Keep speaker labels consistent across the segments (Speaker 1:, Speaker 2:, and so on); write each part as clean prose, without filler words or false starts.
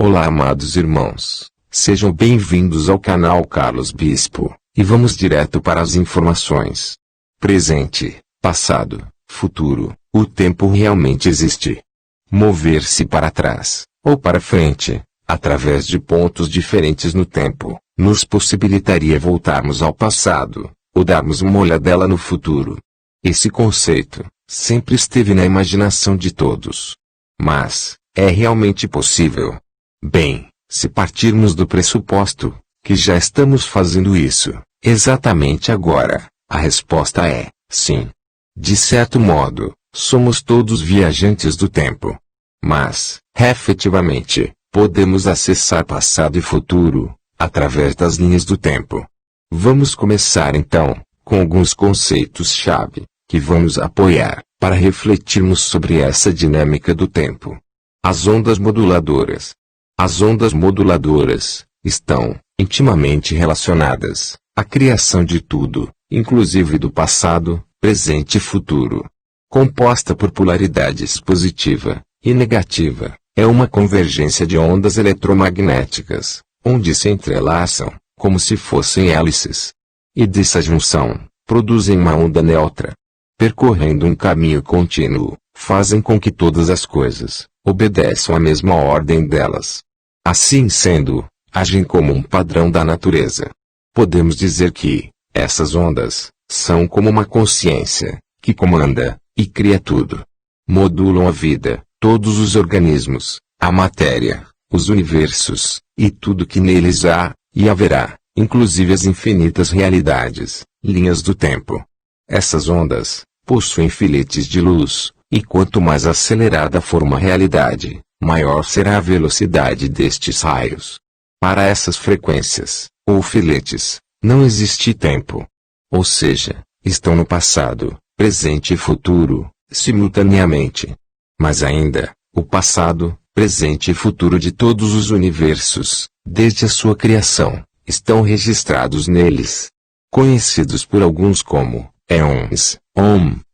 Speaker 1: Olá, amados irmãos, sejam bem-vindos ao canal Carlos Bispo, e vamos direto para as informações. Presente, passado, futuro, o tempo realmente existe. Mover-se para trás, ou para frente, através de pontos diferentes no tempo, nos possibilitaria voltarmos ao passado, ou darmos uma olhadela no futuro. Esse conceito sempre esteve na imaginação de todos. Mas, é realmente possível? Bem, se partirmos do pressuposto que já estamos fazendo isso, exatamente agora, a resposta é sim. De certo modo, somos todos viajantes do tempo. Mas, efetivamente, podemos acessar passado e futuro, através das linhas do tempo. Vamos começar então, com alguns conceitos-chave, que vamos apoiar, para refletirmos sobre essa dinâmica do tempo. As ondas moduladoras. As ondas moduladoras estão intimamente relacionadas à criação de tudo, inclusive do passado, presente e futuro. Composta por polaridades positiva e negativa, é uma convergência de ondas eletromagnéticas, onde se entrelaçam, como se fossem hélices. E dessa junção, produzem uma onda neutra. Percorrendo um caminho contínuo, fazem com que todas as coisas obedeçam à mesma ordem delas. Assim sendo, agem como um padrão da natureza. Podemos dizer que essas ondas são como uma consciência que comanda e cria tudo. Modulam a vida, todos os organismos, a matéria, os universos, e tudo que neles há e haverá, inclusive as infinitas realidades, linhas do tempo. Essas ondas possuem filetes de luz, e quanto mais acelerada for uma realidade, maior será a velocidade destes raios. Para essas frequências, ou filetes, não existe tempo. Ou seja, estão no passado, presente e futuro, simultaneamente. Mas ainda, o passado, presente e futuro de todos os universos, desde a sua criação, estão registrados neles. Conhecidos por alguns como éons,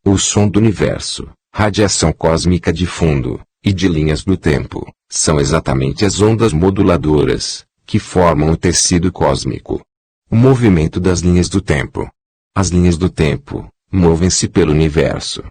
Speaker 1: o som do universo, radiação cósmica de fundo, e de linhas do tempo, são exatamente as ondas moduladoras, que formam o tecido cósmico. O movimento das linhas do tempo. As linhas do tempo, movem-se pelo universo.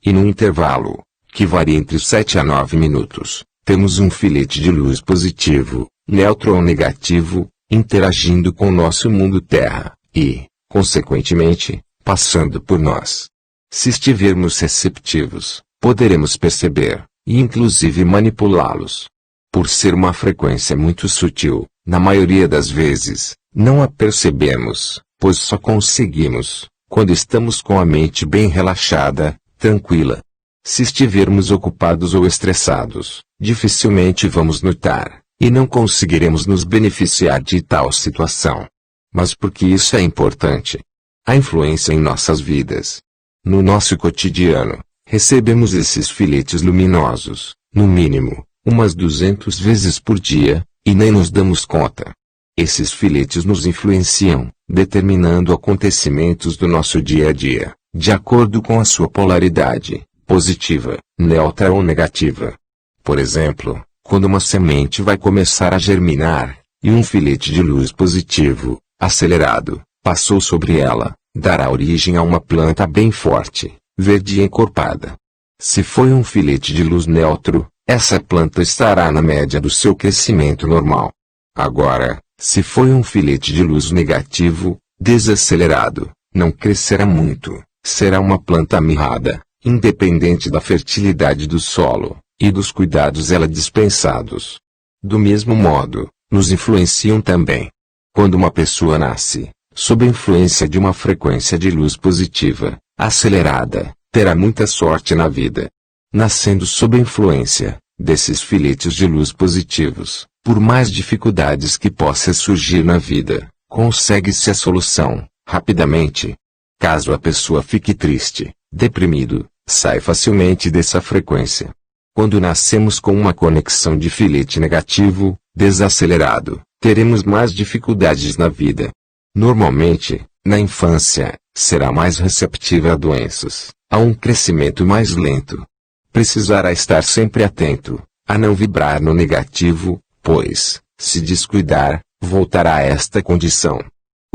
Speaker 1: E num intervalo, que varia entre 7 a 9 minutos, temos um filete de luz positivo, neutro ou negativo, interagindo com o nosso mundo Terra, e, consequentemente, passando por nós. Se estivermos receptivos, poderemos perceber, e inclusive manipulá-los. Por ser uma frequência muito sutil, na maioria das vezes, não a percebemos, pois só conseguimos, quando estamos com a mente bem relaxada, tranquila. Se estivermos ocupados ou estressados, dificilmente vamos notar, e não conseguiremos nos beneficiar de tal situação. Mas por que isso é importante? A influência em nossas vidas. No nosso cotidiano, recebemos esses filetes luminosos, no mínimo, umas 200 vezes por dia, e nem nos damos conta. Esses filetes nos influenciam, determinando acontecimentos do nosso dia a dia, de acordo com a sua polaridade, positiva, neutra ou negativa. Por exemplo, quando uma semente vai começar a germinar, e um filete de luz positivo, acelerado, passou sobre ela, dará origem a uma planta bem forte, verde e encorpada. Se foi um filete de luz neutro, essa planta estará na média do seu crescimento normal. Agora, se foi um filete de luz negativo, desacelerado, não crescerá muito, será uma planta mirrada, independente da fertilidade do solo, e dos cuidados ela dispensados. Do mesmo modo, nos influenciam também. Quando uma pessoa nasce, sob a influência de uma frequência de luz positiva, acelerada, terá muita sorte na vida. Nascendo sob a influência desses filetes de luz positivos, por mais dificuldades que possa surgir na vida, consegue-se a solução, rapidamente. Caso a pessoa fique triste, deprimido, sai facilmente dessa frequência. Quando nascemos com uma conexão de filete negativo, desacelerado, teremos mais dificuldades na vida. Normalmente, na infância, será mais receptiva a doenças, a um crescimento mais lento. Precisará estar sempre atento, a não vibrar no negativo, pois, se descuidar, voltará a esta condição.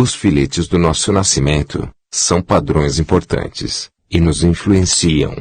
Speaker 1: Os filetes do nosso nascimento são padrões importantes e nos influenciam.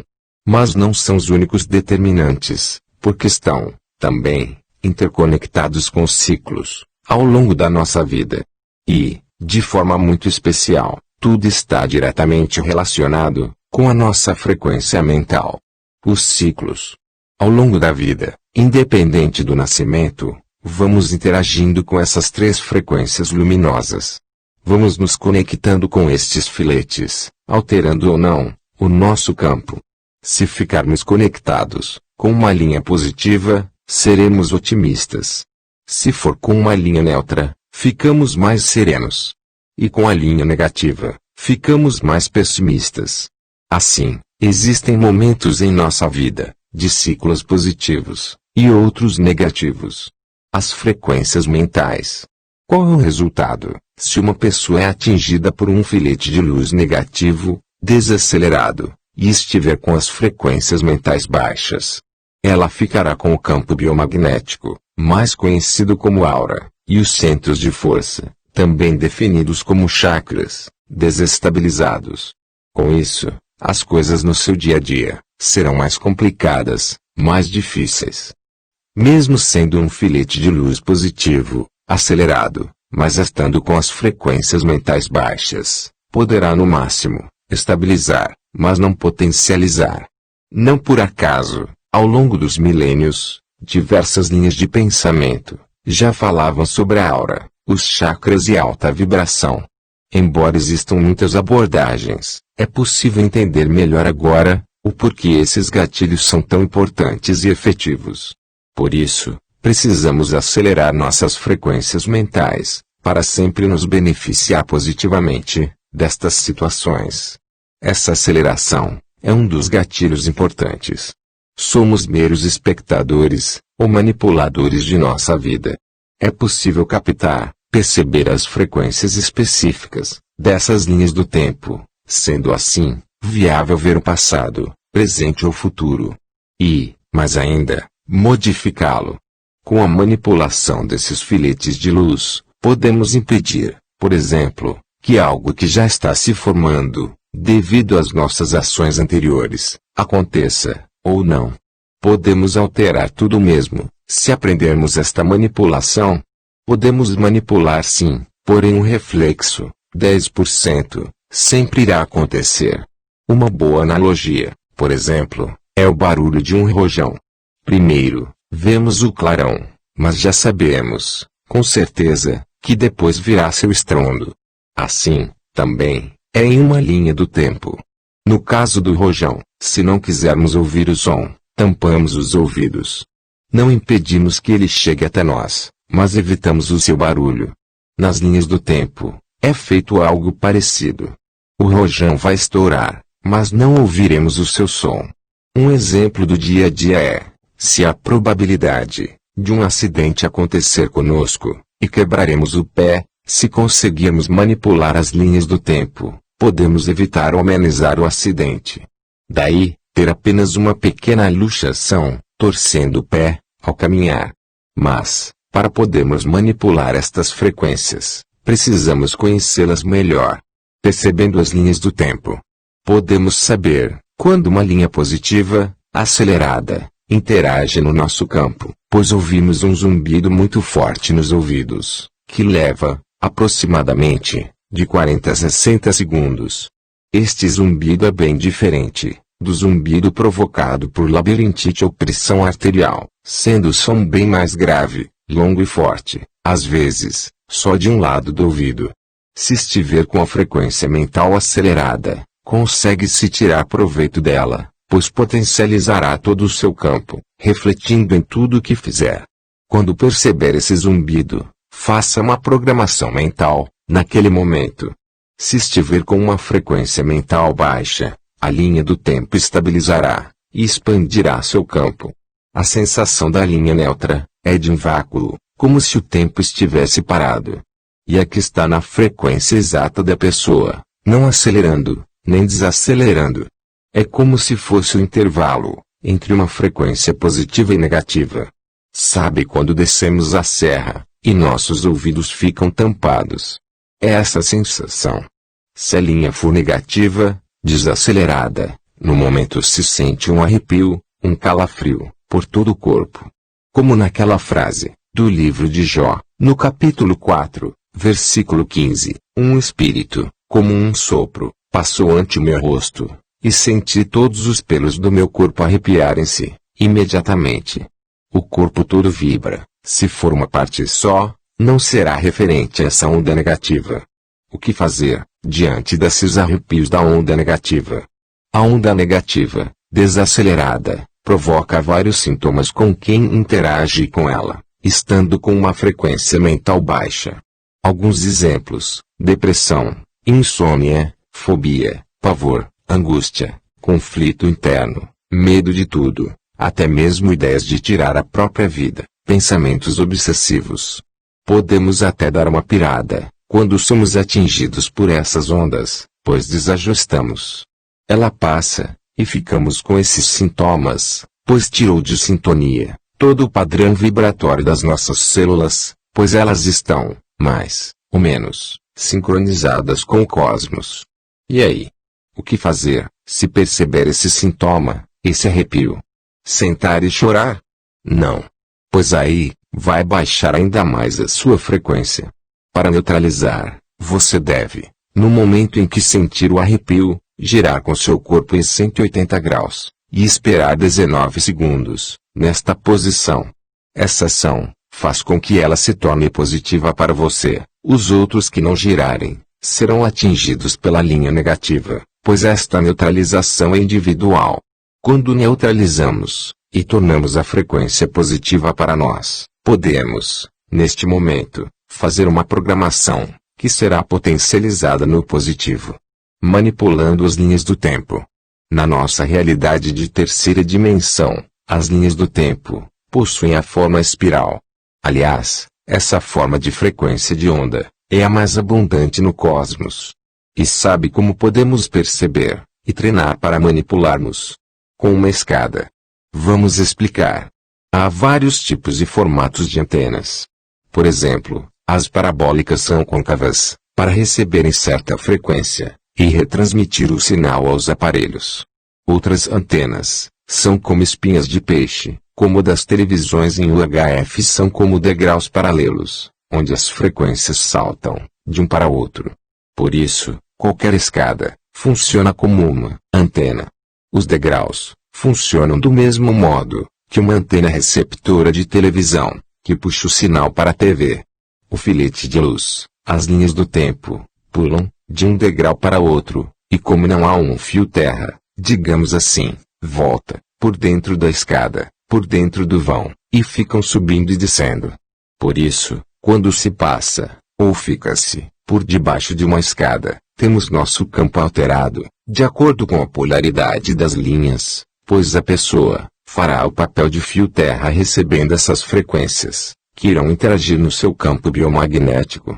Speaker 1: Mas não são os únicos determinantes, porque estão, também, interconectados com os ciclos, ao longo da nossa vida. E, de forma muito especial, tudo está diretamente relacionado com a nossa frequência mental. Os ciclos. Ao longo da vida, independente do nascimento, vamos interagindo com essas 3 frequências luminosas. Vamos nos conectando com estes filetes, alterando ou não o nosso campo. Se ficarmos conectados com uma linha positiva, seremos otimistas. Se for com uma linha neutra, ficamos mais serenos. E com a linha negativa, ficamos mais pessimistas. Assim, existem momentos em nossa vida, de ciclos positivos, e outros negativos. As frequências mentais. Qual é o resultado, se uma pessoa é atingida por um filete de luz negativo, desacelerado, e estiver com as frequências mentais baixas? Ela ficará com o campo biomagnético, mais conhecido como aura, e os centros de força, também definidos como chakras, desestabilizados. Com isso, as coisas no seu dia a dia serão mais complicadas, mais difíceis. Mesmo sendo um filete de luz positivo, acelerado, mas estando com as frequências mentais baixas, poderá no máximo estabilizar, mas não potencializar. Não por acaso, ao longo dos milênios, diversas linhas de pensamento já falavam sobre a aura, os chakras e a alta vibração. Embora existam muitas abordagens, é possível entender melhor agora o porquê esses gatilhos são tão importantes e efetivos. Por isso, precisamos acelerar nossas frequências mentais, para sempre nos beneficiar positivamente destas situações. Essa aceleração é um dos gatilhos importantes. Somos meros espectadores, ou manipuladores de nossa vida. É possível captar, perceber as frequências específicas dessas linhas do tempo, sendo assim, viável ver o passado, presente ou futuro. E, mais ainda, modificá-lo. Com a manipulação desses filetes de luz, podemos impedir, por exemplo, que algo que já está se formando, devido às nossas ações anteriores, aconteça, ou não. Podemos alterar tudo mesmo, se aprendermos esta manipulação. Podemos manipular sim, porém um reflexo, 10%, sempre irá acontecer. Uma boa analogia, por exemplo, é o barulho de um rojão. Primeiro, vemos o clarão, mas já sabemos, com certeza, que depois virá seu estrondo. Assim, também, é em uma linha do tempo. No caso do rojão, se não quisermos ouvir o som, tampamos os ouvidos. Não impedimos que ele chegue até nós, mas evitamos o seu barulho. Nas linhas do tempo, é feito algo parecido. O rojão vai estourar, mas não ouviremos o seu som. Um exemplo do dia a dia é, se a probabilidade de um acidente acontecer conosco, e quebraremos o pé, se conseguirmos manipular as linhas do tempo, podemos evitar ou amenizar o acidente. Daí, ter apenas uma pequena luxação, torcendo o pé, ao caminhar. Mas, para podermos manipular estas frequências, precisamos conhecê-las melhor. Percebendo as linhas do tempo, podemos saber quando uma linha positiva, acelerada, interage no nosso campo, pois ouvimos um zumbido muito forte nos ouvidos, que leva, aproximadamente, de 40 a 60 segundos. Este zumbido é bem diferente do zumbido provocado por labirintite ou pressão arterial, sendo o som bem mais grave, longo e forte, às vezes, só de um lado do ouvido. Se estiver com a frequência mental acelerada, consegue-se tirar proveito dela, pois potencializará todo o seu campo, refletindo em tudo o que fizer. Quando perceber esse zumbido, faça uma programação mental, naquele momento. Se estiver com uma frequência mental baixa, a linha do tempo estabilizará, e expandirá seu campo. A sensação da linha neutra é de um vácuo, como se o tempo estivesse parado. E aqui está na frequência exata da pessoa, não acelerando, nem desacelerando. É como se fosse o intervalo entre uma frequência positiva e negativa. Sabe quando descemos a serra, e nossos ouvidos ficam tampados? É essa sensação. Se a linha for negativa, desacelerada, no momento se sente um arrepio, um calafrio, por todo o corpo. Como naquela frase, do livro de Jó, no capítulo 4, versículo 15, um espírito, como um sopro, passou ante o meu rosto, e senti todos os pelos do meu corpo arrepiarem-se, imediatamente. O corpo todo vibra. Se for uma parte só, não será referente a essa onda negativa. O que fazer, diante desses arrepios da onda negativa? A onda negativa, desacelerada, provoca vários sintomas com quem interage com ela, estando com uma frequência mental baixa. Alguns exemplos: depressão, insônia, fobia, pavor, angústia, conflito interno, medo de tudo, até mesmo ideias de tirar a própria vida, pensamentos obsessivos. Podemos até dar uma pirada, quando somos atingidos por essas ondas, pois desajustamos. Ela passa, e ficamos com esses sintomas, pois tirou de sintonia todo o padrão vibratório das nossas células, pois elas estão, mais ou menos, sincronizadas com o cosmos. E aí? O que fazer, se perceber esse sintoma, esse arrepio? Sentar e chorar? Não. Pois aí, vai baixar ainda mais a sua frequência. Para neutralizar, você deve, no momento em que sentir o arrepio, girar com seu corpo em 180 graus, e esperar 19 segundos, nesta posição. Essa ação, faz com que ela se torne positiva para você. Os outros que não girarem, serão atingidos pela linha negativa, pois esta neutralização é individual. Quando neutralizamos, e tornamos a frequência positiva para nós, podemos, neste momento, fazer uma programação, que será potencializada no positivo. Manipulando as linhas do tempo. Na nossa realidade de terceira dimensão, as linhas do tempo, possuem a forma espiral. Aliás, essa forma de frequência de onda, é a mais abundante no cosmos. E sabe como podemos perceber, e treinar para manipularmos? Com uma escada. Vamos explicar. Há vários tipos e formatos de antenas. Por exemplo, as parabólicas são côncavas, para receberem certa frequência, e retransmitir o sinal aos aparelhos. Outras antenas, são como espinhas de peixe, como das televisões em UHF, são como degraus paralelos, onde as frequências saltam, de um para outro. Por isso, qualquer escada, funciona como uma antena. Os degraus, funcionam do mesmo modo, que uma antena receptora de televisão, que puxa o sinal para a TV. O filete de luz, as linhas do tempo, pulam, de um degrau para outro, e como não há um fio terra, digamos assim, volta, por dentro da escada, por dentro do vão, e ficam subindo e descendo. Por isso, quando se passa, ou fica-se, por debaixo de uma escada, temos nosso campo alterado, de acordo com a polaridade das linhas, pois a pessoa, fará o papel de fio terra recebendo essas frequências, que irão interagir no seu campo biomagnético.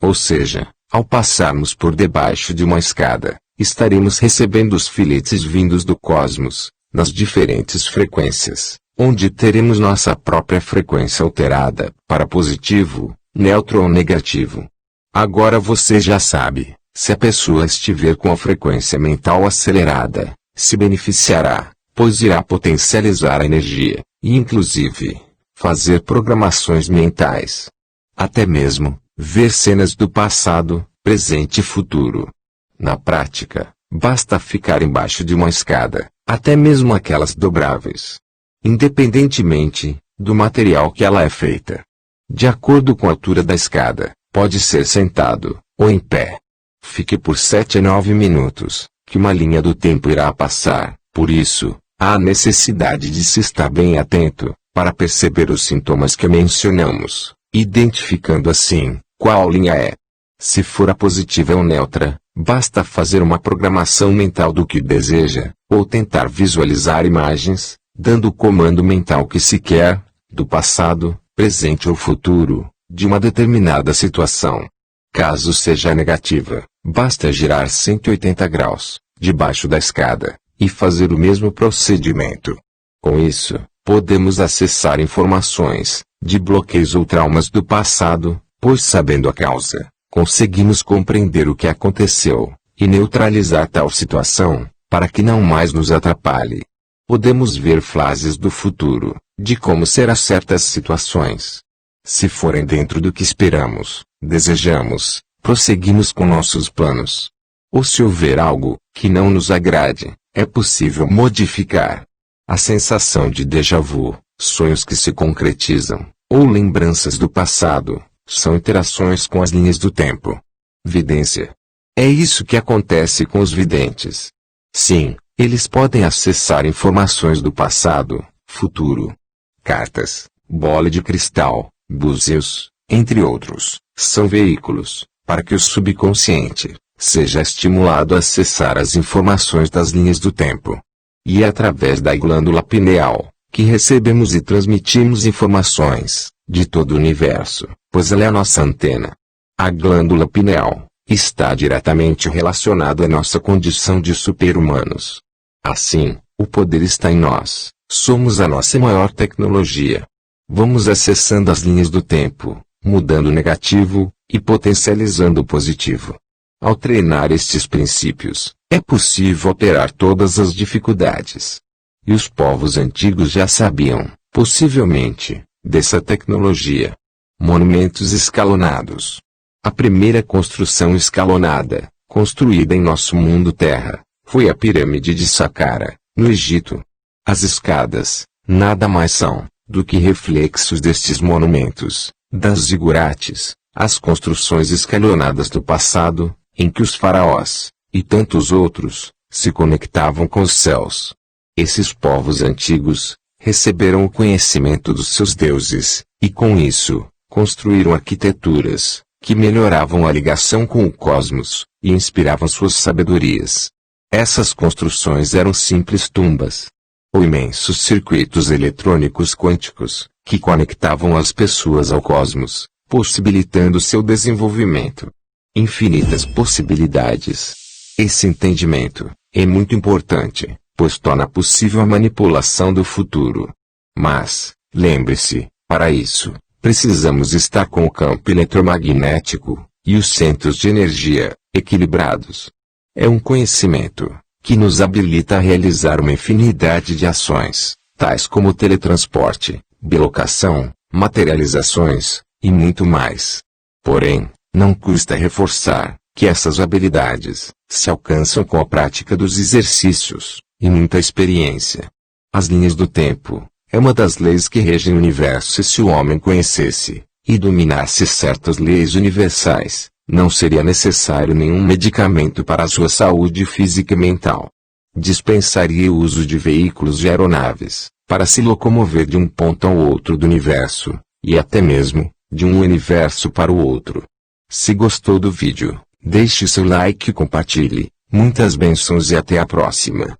Speaker 1: Ou seja, ao passarmos por debaixo de uma escada, estaremos recebendo os filetes vindos do cosmos, nas diferentes frequências, onde teremos nossa própria frequência alterada, para positivo, neutro ou negativo. Agora você já sabe, se a pessoa estiver com a frequência mental acelerada, se beneficiará, pois irá potencializar a energia, e inclusive, fazer programações mentais. Até mesmo, ver cenas do passado, presente e futuro. Na prática, basta ficar embaixo de uma escada, até mesmo aquelas dobráveis. Independentemente, do material que ela é feita. De acordo com a altura da escada, pode ser sentado, ou em pé. Fique por 7 a 9 minutos, que uma linha do tempo irá passar, por isso, há necessidade de se estar bem atento, para perceber os sintomas que mencionamos, identificando assim, qual linha é. Se for a positiva ou neutra, basta fazer uma programação mental do que deseja, ou tentar visualizar imagens, dando o comando mental que se quer, do passado, presente ou futuro, de uma determinada situação. Caso seja negativa, basta girar 180 graus, debaixo da escada, e fazer o mesmo procedimento. Com isso, Podemos acessar informações de bloqueios ou traumas do passado, pois sabendo a causa, conseguimos compreender o que aconteceu e neutralizar tal situação, para que não mais nos atrapalhe. Podemos ver fases do futuro, de como serão certas situações. Se forem dentro do que esperamos, desejamos, prosseguimos com nossos planos. Ou se houver algo que não nos agrade, é possível modificar. A sensação de déjà vu, sonhos que se concretizam, ou lembranças do passado, são interações com as linhas do tempo. Vidência. É isso que acontece com os videntes. Sim, eles podem acessar informações do passado, futuro. Cartas, bola de cristal, búzios, entre outros, são veículos, para que o subconsciente seja estimulado a acessar as informações das linhas do tempo. E é através da glândula pineal, que recebemos e transmitimos informações de todo o universo, pois ela é a nossa antena. A glândula pineal está diretamente relacionada à nossa condição de super-humanos. Assim, o poder está em nós, somos a nossa maior tecnologia. Vamos acessando as linhas do tempo, mudando o negativo e potencializando o positivo. Ao treinar estes princípios, é possível operar todas as dificuldades. E os povos antigos já sabiam, possivelmente, dessa tecnologia. Monumentos escalonados. A primeira construção escalonada, construída em nosso mundo terra, foi a pirâmide de Saqqara, no Egito. As escadas, nada mais são do que reflexos destes monumentos, das zigurates, as construções escalonadas do passado, em que os faraós, e tantos outros, se conectavam com os céus. Esses povos antigos, receberam o conhecimento dos seus deuses, e com isso, construíram arquiteturas, que melhoravam a ligação com o cosmos, e inspiravam suas sabedorias. Essas construções eram simples tumbas, ou imensos circuitos eletrônicos quânticos, que conectavam as pessoas ao cosmos, possibilitando seu desenvolvimento. Infinitas possibilidades. Esse entendimento é muito importante, pois torna possível a manipulação do futuro. Mas, lembre-se, para isso, precisamos estar com o campo eletromagnético e os centros de energia equilibrados. É um conhecimento que nos habilita a realizar uma infinidade de ações, tais como teletransporte, bilocação, materializações, e muito mais. Porém, não custa reforçar que essas habilidades se alcançam com a prática dos exercícios e muita experiência. As linhas do tempo é uma das leis que regem o universo, e se o homem conhecesse e dominasse certas leis universais, não seria necessário nenhum medicamento para a sua saúde física e mental. Dispensaria o uso de veículos e aeronaves, para se locomover de um ponto ao outro do universo, e até mesmo, de um universo para o outro. Se gostou do vídeo, deixe seu like e compartilhe. Muitas bênçãos e até a próxima.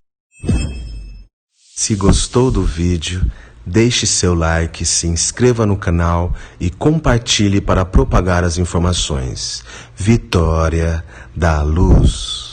Speaker 2: Se gostou do vídeo, deixe seu like, se inscreva no canal e compartilhe para propagar as informações. Vitória da Luz.